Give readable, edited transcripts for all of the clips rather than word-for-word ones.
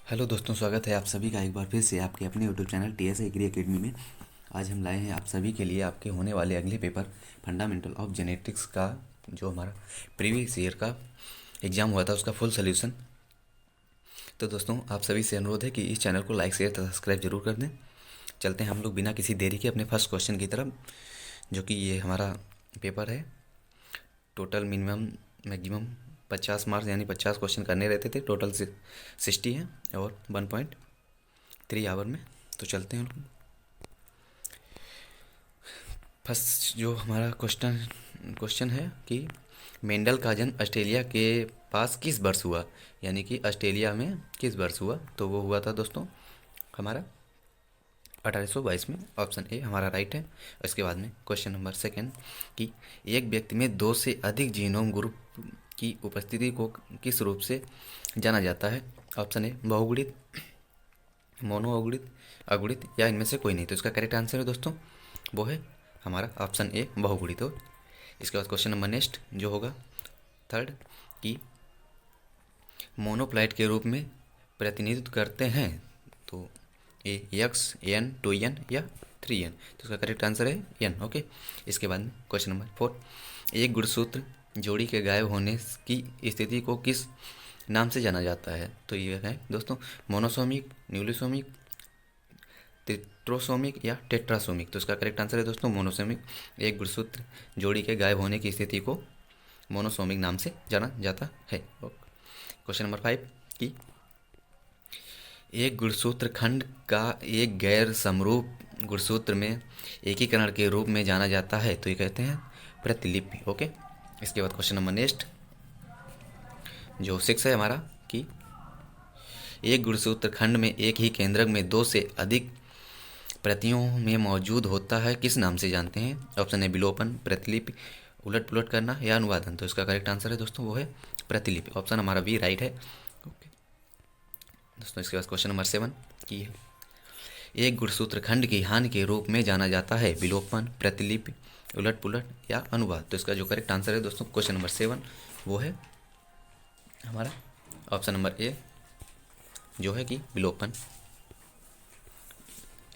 Hello दोस्तों, स्वागत है आप सभी का एक बार फिर से आपके अपने YouTube channel TS agri academy में। आज हम लाए हैं आप सभी के लिए आपके होने वाले अगले पेपर फंडामेंटल ऑफ जेनेटिक्स का, जो हमारा प्रीवियस ईयर का एग्ज़ाम हुआ था उसका फुल सोल्यूशन। तो दोस्तों, आप सभी से अनुरोध है कि इस चैनल को लाइक शेयर तथा सब्सक्राइब जरूर कर दें। चलते हैं हम लोग बिना किसी देरी के अपने फर्स्ट क्वेश्चन की तरफ, जो कि ये हमारा पेपर है। टोटल मिनिमम मैक्सिमम 50 मार्क्स यानी 50 क्वेश्चन करने रहते थे। टोटल 60 है और 1.3 आवर में। तो चलते हैं हम लोग। फर्स्ट जो हमारा क्वेश्चन है कि मेंडल का जन्म ऑस्ट्रेलिया के पास किस वर्ष हुआ, यानी कि ऑस्ट्रेलिया में किस वर्ष हुआ। तो वो हुआ था दोस्तों हमारा 1822 में। ऑप्शन ए हमारा राइट है। इसके बाद में क्वेश्चन नंबर सेकंड कि एक व्यक्ति में 2 से अधिक जीनोम ग्रुप की उपस्थिति को किस रूप से जाना जाता है। ऑप्शन ए बहुगुणित, मोनो अगुणित, अगुणित या इनमें से कोई नहीं। तो इसका करेक्ट आंसर है दोस्तों वो है हमारा ऑप्शन ए बहुगुणित हो। इसके बाद क्वेश्चन नंबर नेक्स्ट जो होगा थर्ड कि मोनोप्लाइट के रूप में प्रतिनिधित्व करते हैं। तो ए एक्स, एन, 2n या 3n। तो इसका करेक्ट आंसर है n। ओके। इसके बाद में क्वेश्चन नंबर 4, एक गुणसूत्र जोड़ी के गायब होने की स्थिति को किस नाम से जाना जाता है। तो ये है दोस्तों मोनोसोमिक, न्यूलिसोमिक, टेट्रोसोमिक या टेट्रासोमिक। तो इसका करेक्ट आंसर है दोस्तों मोनोसोमिक। एक गुणसूत्र जोड़ी के गायब होने की स्थिति को मोनोसोमिक नाम से जाना जाता है। क्वेश्चन नंबर 5 कि एक गुणसूत्र खंड का एक गैर समरूप गुणसूत्र में एकीकरण के रूप में जाना जाता है। तो ये कहते हैं प्रतिलिपि। ओके। इसके बाद क्वेश्चन नंबर नेक्स्ट जो 6 है हमारा कि एक गुणसूत्र खंड में एक ही केंद्रक में 2 से अधिक प्रतियों में मौजूद होता है किस नाम से जानते हैं। ऑप्शन है विलोपन, प्रतिलिपि, उलट पुलट करना या अनुवादन। तो इसका करेक्ट आंसर है दोस्तों वो है प्रतिलिपि। ऑप्शन हमारा बी राइट है। ओके दोस्तों, इसके बाद क्वेश्चन नंबर 7 की एक गुणसूत्र खंड की हानि के रूप में जाना जाता है विलोपन, प्रतिलिपि, उलट पुलट या अनुवाद। तो इसका जो करेक्ट आंसर है दोस्तों क्वेश्चन नंबर 7 वो है हमारा ऑप्शन नंबर ए जो है कि विलोपन।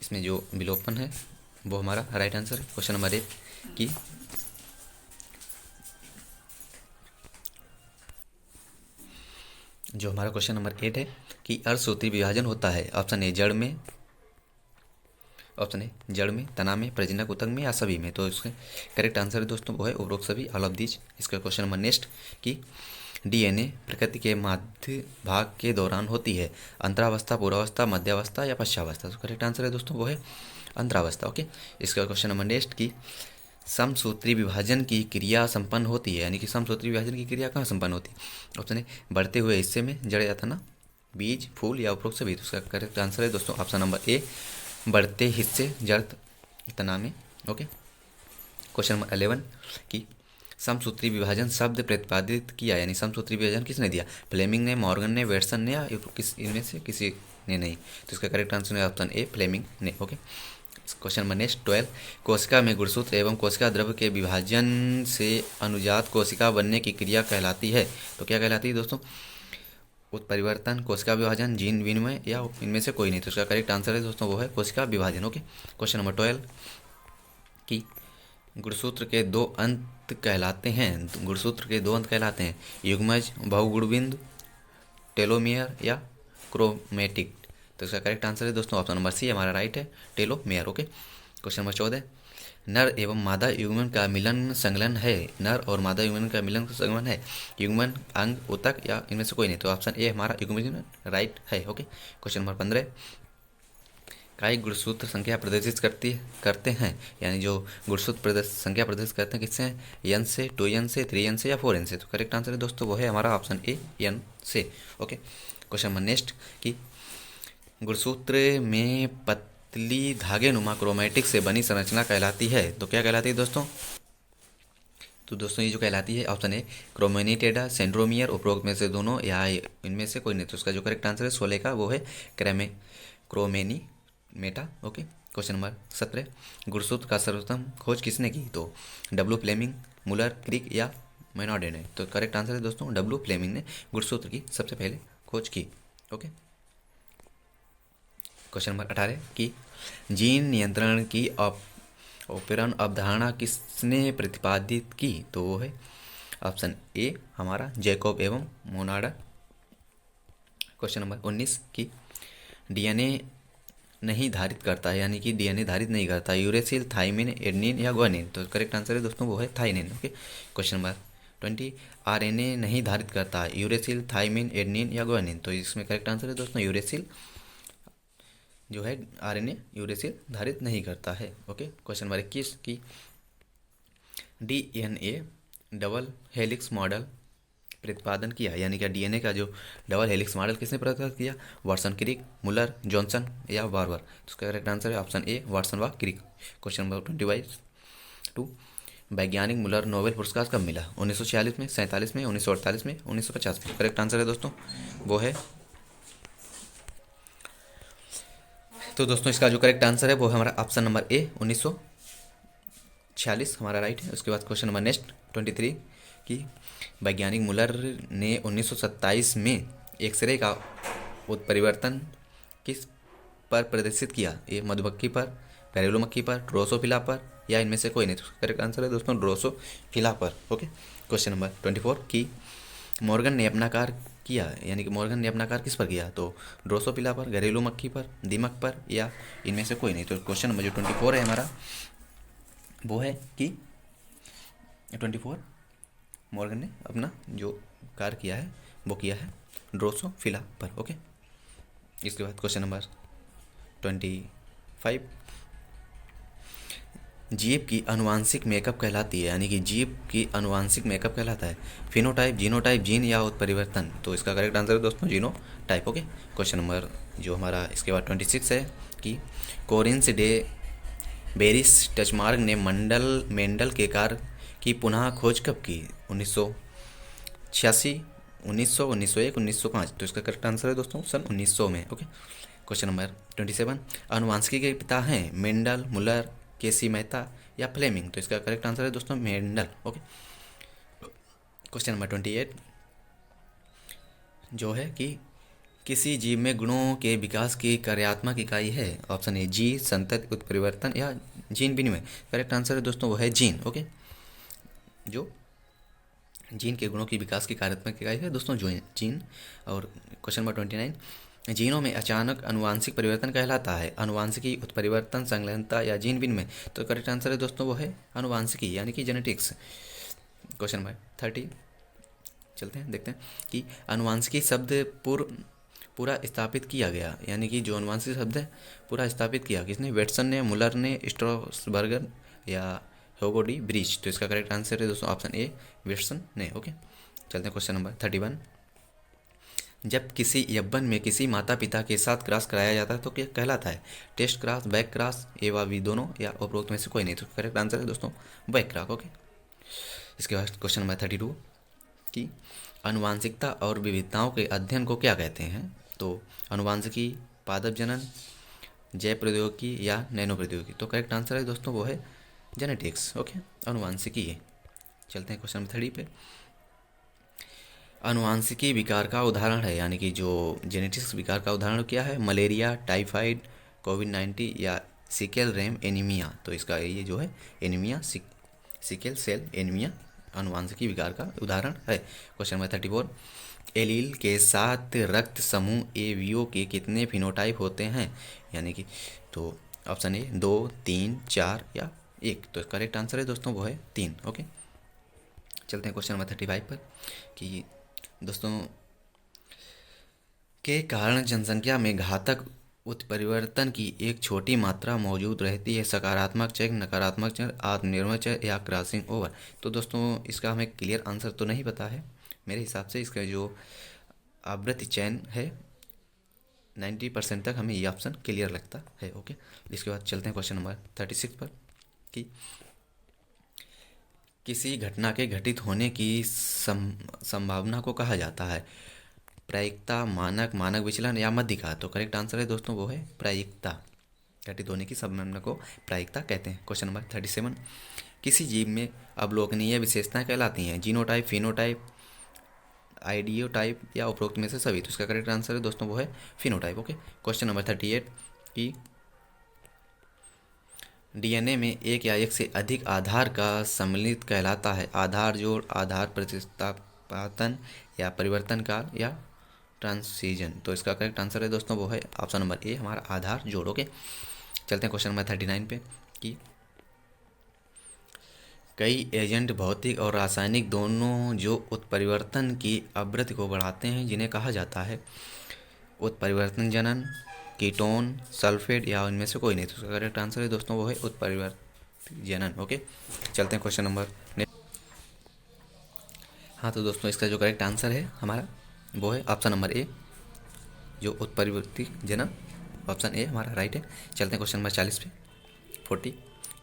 इसमें जो विलोपन है वो हमारा राइट आंसर है। क्वेश्चन नंबर 8 कि जो हमारा क्वेश्चन नंबर 8 है कि अर्धसूत्री विभाजन होता है। ऑप्शन ए जड़ में, ऑप्शन ए जड़ में, तना में, प्रजनक ऊतक में या सभी में। तो इसका करेक्ट आंसर है दोस्तों वो है उपरोक्त सभी, ऑल ऑफ दीज। इसका क्वेश्चन नंबर नेक्स्ट कि DNA प्रकृति के मध्य भाग के दौरान होती है। अंतरावस्था, पूर्वावस्था, मध्यावस्था या पश्चावस्था। तो करेक्ट आंसर है दोस्तों वो है अंतरावस्था। ओके। इसका क्वेश्चन नंबर नेक्स्ट की समसूत्री विभाजन की क्रिया संपन्न होती है, यानी कि समसूत्री विभाजन की क्रिया कहाँ संपन्न होती है। ऑप्शन ए बढ़ते हुए हिस्से में, जड़ या तना, बीज, फूल या उपरोक्त सभी। तो उसका करेक्ट आंसर है दोस्तों ऑप्शन नंबर ए बढ़ते हिस्से, जड़, तना में। ओके। क्वेश्चन नंबर 11 की समसूत्री विभाजन शब्द प्रतिपादित किया, यानी समसूत्री विभाजन किसने दिया। फ्लेमिंग ने, मॉर्गन ने, वेटसन ने या किस इनमें से किसी ने नहीं। तो इसका करेक्ट आंसर है ऑप्शन ए फ्लेमिंग ने। ओके। क्वेश्चन नंबर नेक्स्ट 12 कोशिका में गुणसूत्र एवं कोशिका द्रव्य के विभाजन से अनुजात कोशिका बनने की क्रिया कहलाती है। तो क्या कहलाती है दोस्तों, उत्परिवर्तन, कोशिका विभाजन, जीन विनिमय या इनमें से कोई नहीं। तो इसका करेक्ट आंसर है दोस्तों वो है कोशिका विभाजन। ओके। क्वेश्चन नंबर 12 कि गुणसूत्र के दो अंत कहलाते हैं। गुणसूत्र के दो अंत कहलाते हैं युग्मज, बहुगुणबिंदु, टेलोमियर या क्रोमेटिक। तो इसका करेक्ट आंसर है दोस्तों ऑप्शन नंबर सी हमारा राइट है, टेलोमेयर। ओके। क्वेश्चन नंबर 14 नर एवं मादा युग्मन का मिलन संलग्न है। नर और मादा युग्मन का मिलन संलग्न है युग्मन, अंग, ऊतक या इनमें से कोई नहीं। तो ऑप्शन ए हमारा युग्मन राइट है। ओके। क्वेश्चन नंबर 15 कई गुणसूत्र संख्या प्रदर्शित करते हैं, यानी जो गुणसूत्र संख्या प्रदर्शित करते हैं किससे हैं, n से, 2n से, 3n से या 4n से। तो करेक्ट आंसर है दोस्तों वो है हमारा ऑप्शन ए n से। ओके। क्वेश्चन नंबर नेक्स्ट कि गुणसूत्र में पतली धागे नुमा क्रोमेटिक से बनी संरचना कहलाती है। तो क्या कहलाती है दोस्तों, तो दोस्तों ये जो कहलाती है ऑप्शन ए क्रोमेनिटेडा, सेंट्रोमियर, उपरोक्त में से दोनों या इनमें से कोई नहीं। तो उसका जो करेक्ट आंसर है 16 का वो है क्रोमेनी मेटा। ओके। क्वेश्चन नंबर 17 गुणसूत्र का सर्वप्रथम खोज किसने की। तो डब्ल्यू फ्लेमिंग, मुलर, क्रिक या मेनॉडे ने। तो करेक्ट आंसर है दोस्तों डब्ल्यू फ्लेमिंग ने गुणसूत्र की सबसे पहले खोज की। ओके। क्वेश्चन नंबर 18 कि जीन नियंत्रण की ऑपरेशन अवधारणा किसने प्रतिपादित की? तो वो है ऑप्शन ए हमारा जैकब एवं मोनाडा। क्वेश्चन नंबर 19 की डीएनए नहीं धारित करता है, यानी कि डीएनए धारित नहीं करता, यूरेसिल, थाइमिन, एडेनिन या ग्वानिन? तो करेक्ट आंसर है दोस्तों वो है thymine. Okay. Question number 20 RNA नहीं धारित करता है, यूरेसिल, थाइमिन, एडेनिन या ग्वानिन? तो इसमें करेक्ट आंसर है दोस्तों यूरेसिल जो है आरएनए यूरेसिल धारित नहीं करता है। ओके। क्वेश्चन नंबर 21 की डीएनए डबल हेलिक्स मॉडल प्रतिपादन किया, यानी कि डीएनए का जो डबल हेलिक्स मॉडल किसने प्रतिपादित किया? वाटसन, क्रिक, मुलर, जॉनसन या बार्बर? तो इसका करेक्ट आंसर है ऑप्शन ए वाटसन व क्रिक। क्वेश्चन नंबर 22 वैज्ञानिक मुलर नोबेल पुरस्कार कब मिला? 1946 में, 47 में, 1948 में, 1950 में? करेक्ट आंसर है दोस्तों वो है, तो दोस्तों इसका जो करेक्ट आंसर है वो है हमारा ऑप्शन नंबर ए 1946 हमारा राइट है। उसके बाद क्वेश्चन नंबर नेक्स्ट 23 की वैज्ञानिक मुलर ने 1927 में एक्सरे का उत्परिवर्तन किस पर प्रदर्शित किया? ये मधुमक्खी पर, घरेलू मक्खी पर, ड्रोसोफिला पर या इनमें से कोई नहीं? तो करेक्ट आंसर है दोस्तों ड्रोसोफिला पर। ओके। क्वेश्चन नंबर 24 की मॉर्गन ने अपना कार्य किया, यानी कि मॉर्गन ने अपना कार्य किस पर किया? तो ड्रोसोफिला पर, घरेलू मक्खी पर, दीमक पर या इनमें से कोई नहीं? तो क्वेश्चन नंबर जो 24 है हमारा वो है कि 24 मॉर्गन ने अपना जो कार्य किया है वो किया है ड्रोसोफिला पर। ओके। इसके बाद क्वेश्चन नंबर 25 जीव की अनुवांशिक मेकअप कहलाती है, यानी कि जीव की अनुवांशिक मेकअप कहलाता है फिनोटाइप, जीनोटाइप, जीन या उत्परिवर्तन? तो इसका करेक्ट आंसर है दोस्तों जीनोटाइप। ओके। क्वेश्चन नंबर जो हमारा इसके बाद 26 है कि कोरिन्स डे बेरिस टचमार्क ने मेंडल के कार्य की पुनः खोज कब की? 1986, 1900, 1901, 1905? तो इसका करेक्ट आंसर है दोस्तों सन 1900 में। ओके। क्वेश्चन नंबर 27 अनुवांशिकी के पिता हैं मेंडल, मुलर, केसी मेहता या फ्लेमिंग? तो इसका करेक्ट आंसर है दोस्तों मेंडल। ओके। क्वेश्चन नंबर 28 जो है कि किसी जीव में गुणों के विकास की कार्यात्मक इकाई है? ऑप्शन ए जी, संतति, उत्परिवर्तन या जीन विनिमय? करेक्ट आंसर है दोस्तों वो है जीन। ओके। जो जीन के गुणों की विकास की कार्यात्मक इकाई है दोस्तों जो जीन। और क्वेश्चन नंबर 29 जीनों में अचानक अनुवांशिक परिवर्तन कहलाता है अनुवांशिकी, उत्परिवर्तन, संलग्नता या जीन विनिमय? तो करेक्ट आंसर है दोस्तों वो है अनुवांशिकी, यानी कि जेनेटिक्स। क्वेश्चन नंबर 30 चलते हैं देखते हैं कि अनुवांशिकी शब्द पूरा स्थापित किया गया, यानी कि जो अनुवांशिक शब्द है पूरा स्थापित किया किसने? वेटसन ने, मुलर ने, स्ट्रॉसबर्गर या ह्यूगो डी ब्रीच? तो इसका करेक्ट आंसर है दोस्तों ऑप्शन ए वेटसन ने। ओके। चलते हैं क्वेश्चन नंबर 31 जब किसी यब्बन में किसी माता पिता के साथ क्रॉस कराया जाता है तो क्या कहलाता है? टेस्ट क्रॉस, बैक क्रॉस, ए व बी दोनों या उपरोक्त में से कोई नहीं? तो करेक्ट आंसर है दोस्तों बैक क्रॉस। ओके। इसके बाद क्वेश्चन नंबर 32 कि अनुवांशिकता और विविधताओं के अध्ययन को क्या कहते हैं? तो अनुवांशिकी, पादप जनन, जैव प्रौद्योगिकी या नैनो प्रौद्योगिकी? तो करेक्ट आंसर है दोस्तों वो है जेनेटिक्स। ओके। अनुवांशिकी है। चलते हैं क्वेश्चन नंबर 30 पे अनुवांशिकी विकार का उदाहरण है, यानी कि जो जेनेटिक्स विकार का उदाहरण क्या है? मलेरिया, टाइफाइड, कोविड-19 या सिकल रेम एनीमिया? तो इसका ये जो है एनीमिया, सिकल सेल एनीमिया अनुवांशिकी विकार का उदाहरण है। क्वेश्चन नंबर 34 एलील के साथ रक्त समूह एवीओ के कितने फिनोटाइप होते हैं? यानी कि तो ऑप्शन ए 2, 3, 4 या 1? तो करेक्ट आंसर है दोस्तों वो है 3। ओके। चलते हैं क्वेश्चन नंबर 35 पर कि दोस्तों के कारण जनसंख्या में घातक उत्परिवर्तन की एक छोटी मात्रा मौजूद रहती है? सकारात्मक चेक, नकारात्मक चेक, आत्मनिर्भर चेक या क्रॉसिंग ओवर? तो दोस्तों इसका हमें क्लियर आंसर तो नहीं पता है, मेरे हिसाब से इसका जो आवृत्ति चयन है 90% तक हमें ये ऑप्शन क्लियर लगता है। ओके। इसके बाद चलते हैं क्वेश्चन नंबर 36 पर कि किसी घटना के घटित होने की संभावना को कहा जाता है? प्रायिकता, मानक, मानक विचलन या मध्यिका? तो करेक्ट आंसर है दोस्तों वो है प्रायिकता। घटित होने की संभावना को प्रायिकता कहते हैं। क्वेश्चन नंबर 37 किसी जीव में अवलोकनीय विशेषताएं कहलाती हैं? जीनोटाइप, फिनोटाइप, आइडियोटाइप या उपरोक्त में से सभी? तो इसका करेक्ट आंसर है दोस्तों वो है फिनोटाइप। ओके। क्वेश्चन नंबर 38 कि डीएनए में एक या एक से अधिक आधार का सम्मिलित कहलाता है। आधार जोड़, आधार प्रतिस्थापन या परिवर्तन काल या ट्रांसिशन। तो इसका करेक्ट आंसर है दोस्तों वो है ऑप्शन नंबर ए, हमारा आधार जोड़। ओके, चलते हैं क्वेश्चन नंबर 39 पे कि कई एजेंट भौतिक और रासायनिक दोनों जो उत्परिवर्तन की आवृत्ति को बढ़ाते हैं जिन्हें कहा जाता है उत्परिवर्तन जनन, कीटोन, सल्फेट या इनमें से कोई नहीं। तो उसका करेक्ट आंसर है दोस्तों वो है उत्परिवर्तन जनन। ओके, चलते हैं क्वेश्चन नंबर। हाँ तो दोस्तों इसका जो करेक्ट आंसर है हमारा वो है ऑप्शन नंबर ए, जो उत्परिवर्ती जनन, ऑप्शन ए हमारा राइट है। चलते हैं क्वेश्चन नंबर 40 पे 40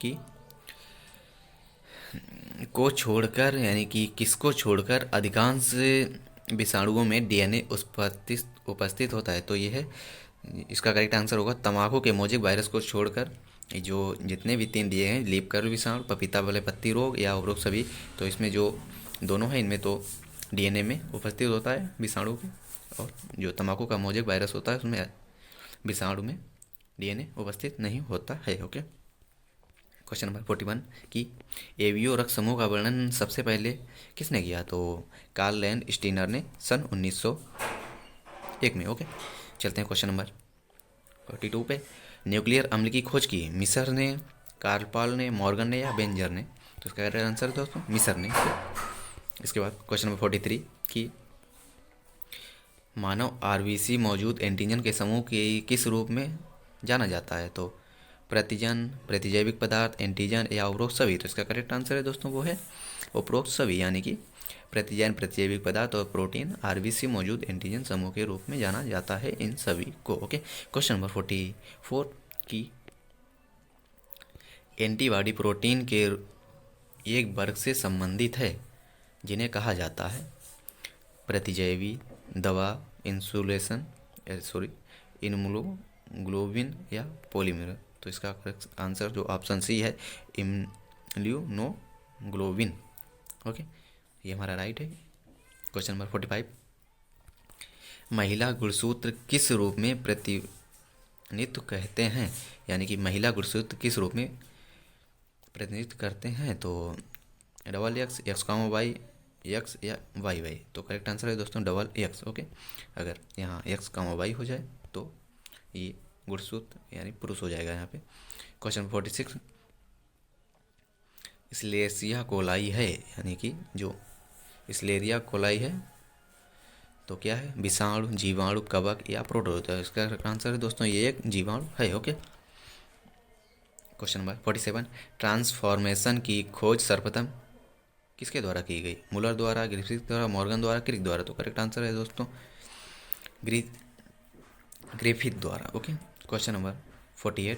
की को छोड़कर यानी कि किसको छोड़कर अधिकांश विषाणुओं में डीएनए उपस्थित होता है। तो ये है इसका करेक्ट आंसर होगा तंबाकू के मोजिक वायरस को छोड़कर जो जितने भी 3 दिए हैं, लीफ कर्ल विषाणु, पपीता वाले पत्ती रोग या उपरोक्त सभी, तो इसमें जो दोनों हैं इनमें तो डीएनए में उपस्थित होता है विषाणु के, और जो तंबाकू का मोजिक वायरस होता है उसमें विषाणु में डीएनए उपस्थित नहीं होता है। ओके, क्वेश्चन नंबर 41 की एवियो रक्त समूह का वर्णन सबसे पहले किसने किया। तो कार्ल लैंड स्टीनर ने सन 1901 में। ओके, चलते हैं क्वेश्चन नंबर 42 पे न्यूक्लियर अम्ल की खोज की मिसर ने, कार्ल पॉल ने, मॉर्गन ने या बेंजर ने। तो इसका करेक्ट आंसर दोस्तों मिसर ने। इसके बाद क्वेश्चन नंबर 43 की मानव आरबीसी मौजूद एंटीजन के समूह के किस रूप में जाना जाता है। तो प्रतिजन, प्रतिजैविक पदार्थ, एंटीजन या उपरोक्त सभी। तो इसका करेक्ट आंसर है दोस्तों वो है उपरोक्त सभी, यानी कि प्रतिजन, प्रतिजैविक पदार्थ और प्रोटीन आरबीसी मौजूद एंटीजन समूह के रूप में जाना जाता है इन सभी को। ओके, क्वेश्चन नंबर 44 की एंटीबॉडी प्रोटीन के एक वर्ग से संबंधित है जिन्हें कहा जाता है प्रतिजैवी, दवा, इंसुलेशन इम्यूनोग्लोबिन या पॉलीमर। तो इसका करेक्ट आंसर जो ऑप्शन सी है इम्यूनोग्लोबिन। ओके, ये हमारा राइट है। क्वेश्चन नंबर 45 महिला गुणसूत्र किस रूप में प्रतिनिधित्व कहते हैं, यानी कि महिला गुणसूत्र किस रूप में प्रतिनिधित्व करते हैं। तो double X, X comma Y, X या वाई वाई। तो करेक्ट आंसर है दोस्तों डबल एक्स। ओके, अगर यहाँ एक्स कॉमा वाई हो जाए तो ये गुणसूत्र यानी पुरुष हो जाएगा यहाँ पे। क्वेश्चन 46 स्लेशिया कोलाई है, यानी कि जो स्लेरिया कोलाई है तो क्या है विषाणु, जीवाणु, कवक या प्रोटोजोआ। है इसका आंसर है दोस्तों ये एक जीवाणु है। ओके, क्वेश्चन नंबर 47 ट्रांसफॉर्मेशन की खोज सर्वप्रथम किसके द्वारा की गई। मुलर द्वारा, ग्रिफिथ द्वारा, मॉर्गन द्वारा, क्रिक द्वारा। तो करेक्ट आंसर है दोस्तों ग्रिफिथ द्वारा। Okay, question number 48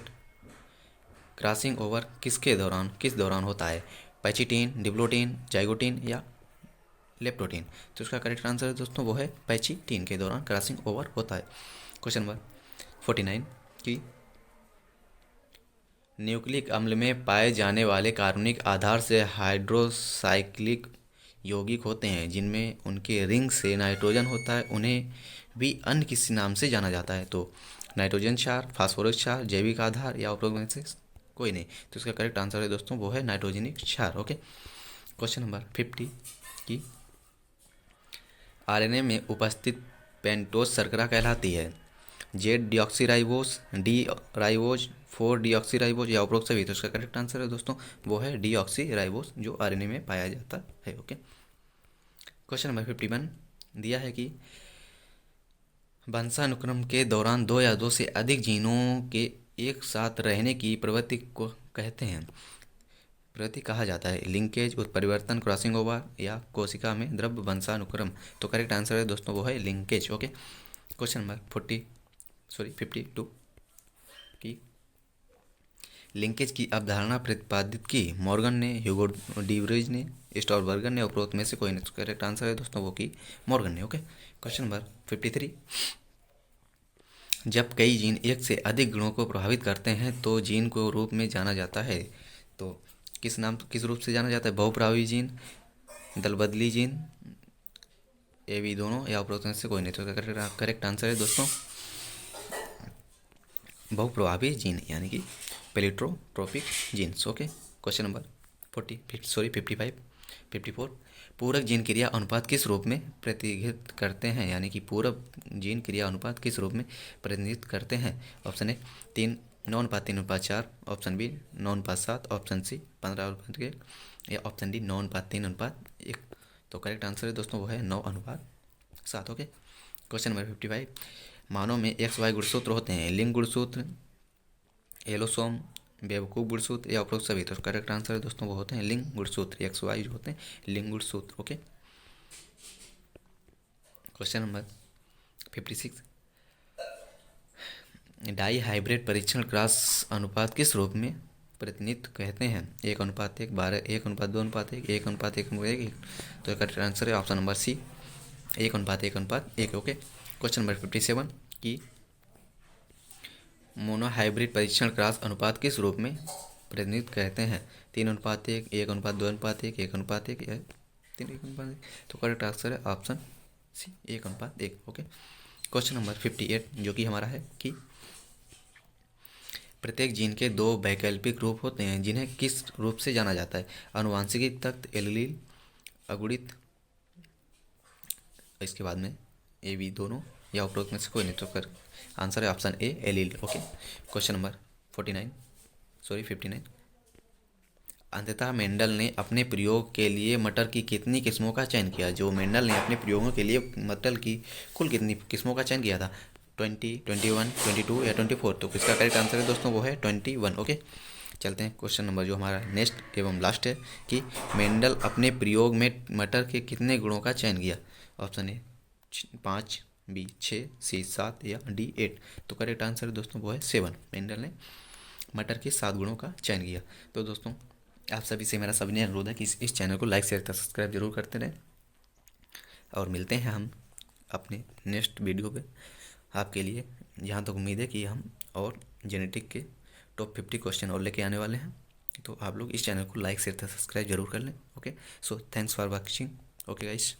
crossing over किस दौरान होता है। पैचिटीन, डिप्लोटीन, जाइगोटीन या लेप्टोटीन। तो इसका करेक्ट आंसर है दोस्तों वो है पैचिटीन के दौरान क्रॉसिंग ओवर होता है। क्वेश्चन नंबर 49 की न्यूक्लिक अम्ल में पाए जाने वाले कार्बनिक आधार से हाइड्रोसाइक्लिक यौगिक होते हैं जिनमें उनके रिंग से नाइट्रोजन होता है, उन्हें भी अन्य किसी नाम से जाना जाता है। तो नाइट्रोजन क्षार, फास्फोरस क्षार, जैविक आधार या उपरोक्त में से कोई नहीं। तो इसका करेक्ट आंसर है दोस्तों वो है नाइट्रोजनिक क्षार। ओके, क्वेश्चन नंबर 50 की आरएनए में उपस्थित पेंटोज शर्करा कहलाती है Z deoxyribose, D ribose, 4 deoxyribose या उपरोक्त सभी। तो इसका करेक्ट आंसर है दोस्तों वो है डीऑक्सीराइबोस जो आरएनए में पाया जाता है। ओके, क्वेश्चन नंबर 51 दिया है कि वंशानुक्रम के दौरान 2 या 2 से अधिक जीनों के एक साथ रहने की प्रवृत्ति को कहते हैं, प्रवृत्ति कहा जाता है लिंकेज, उत्परिवर्तन, क्रॉसिंग ओवर या कोशिका में द्रव्य वंशानुक्रम। तो करेक्ट आंसर है दोस्तों वो है लिंकेज। ओके, क्वेश्चन नंबर 52 की लिंकेज की अवधारणा प्रतिपादित की मॉर्गन ने, ह्यूगो डीवरेज ने, स्टॉलबर्गर ने, उपरोक्त में से कोई नहीं। करेक्ट आंसर है दोस्तों वो की मॉर्गन ने। ओके, क्वेश्चन नंबर 53 जब कई जीन एक से अधिक गुणों को प्रभावित करते हैं तो जीन को रूप में जाना जाता है। तो किस रूप से जाना जाता है। बहुप्रभावी जीन, दलबदली जीन, ये भी दोनों या उपरोक्त में से कोई नहीं। तो करेक्ट आंसर है दोस्तों बहुप्रभावी जीन यानी कि प्लेटोट्रोपिक जीन्स। Okay, question number 54। पूरक जीन क्रिया अनुपात किस रूप में प्रतिनिधित्व करते हैं, यानी कि पूरक जीन क्रिया अनुपात किस रूप में प्रतिनिधित्व करते हैं? Option A 3:9:3:4, option B 9:7, option C 15:1, या ऑप्शन डी 9:3:1। तो करेक्ट आंसर है दोस्तों वो है 9:7। Okay, question number 55। मानव में XY गुणसूत्र होते हैं, लिंग गुणसूत्र, एलोसोम, बेवकूफ गुणसूत्र या उपरोक्त सभी। तो करेक्ट आंसर है दोस्तों वो होते हैं लिंग गुणसूत्र। XY जो होते हैं लिंग गुणसूत्र। Okay, question number 56। Dihybrid परीक्षण क्रॉस अनुपात किस रूप में प्रतिनिधित्व कहते हैं? 1:1, 12, 1:2:1, 1:1:1। तो करेक्ट आंसर है option number C 1:1:1। Okay, question number 57 कि मोनोहाइब्रिड परीक्षण क्रॉस अनुपात किस रूप में प्रतिनिधित्व कहते हैं? 3:1, 1:2:1, 1:1 या 3:1। तो करेक्ट आंसर है option C 1:1। Okay, question number 58 जो कि हमारा है कि प्रत्येक जीन के 2 वैकल्पिक रूप होते हैं जिन्हें किस रूप से जाना जाता है? आनुवांशिकी तत्व, एलील, अगुणित, इसके बाद में ए बी दोनों, या उपरोक्त में से कोई नहीं। तो कर आंसर है option A allele. Okay, question number 59। अंततः मेंडल ने अपने प्रयोग के लिए मटर की कितनी किस्मों का चयन किया? जो मेंडल ने अपने प्रयोगों के लिए मटर की कुल कितनी किस्मों का चयन किया था? 20, 21, 22 या 24। तो इसका करेक्ट आंसर है दोस्तों वो है 21। ओके, चलते हैं क्वेश्चन नंबर जो हमारा नेक्स्ट एवं लास्ट है कि मेंडल अपने प्रयोग में मटर के कितने गुणों का चयन किया? ऑप्शन ए 5, बी 6, सी 7 या डी 8। तो करेक्ट आंसर है दोस्तों वो है 7। मेंडल ने मटर के 7 गुणों का चयन किया। तो दोस्तों आप सभी से मेरा सभी अनुरोध है कि इस चैनल को लाइक शेयर सब्सक्राइब जरूर करते रहें, और मिलते हैं हम अपने नेक्स्ट वीडियो पे आपके लिए। जहाँ तक उम्मीद है कि हम और जेनेटिक के टॉप 50 क्वेश्चन और लेके आने वाले हैं। तो आप लोग इस चैनल को लाइक शेयर सब्सक्राइब जरूर कर लें। Okay, so thanks for watching. Okay guys.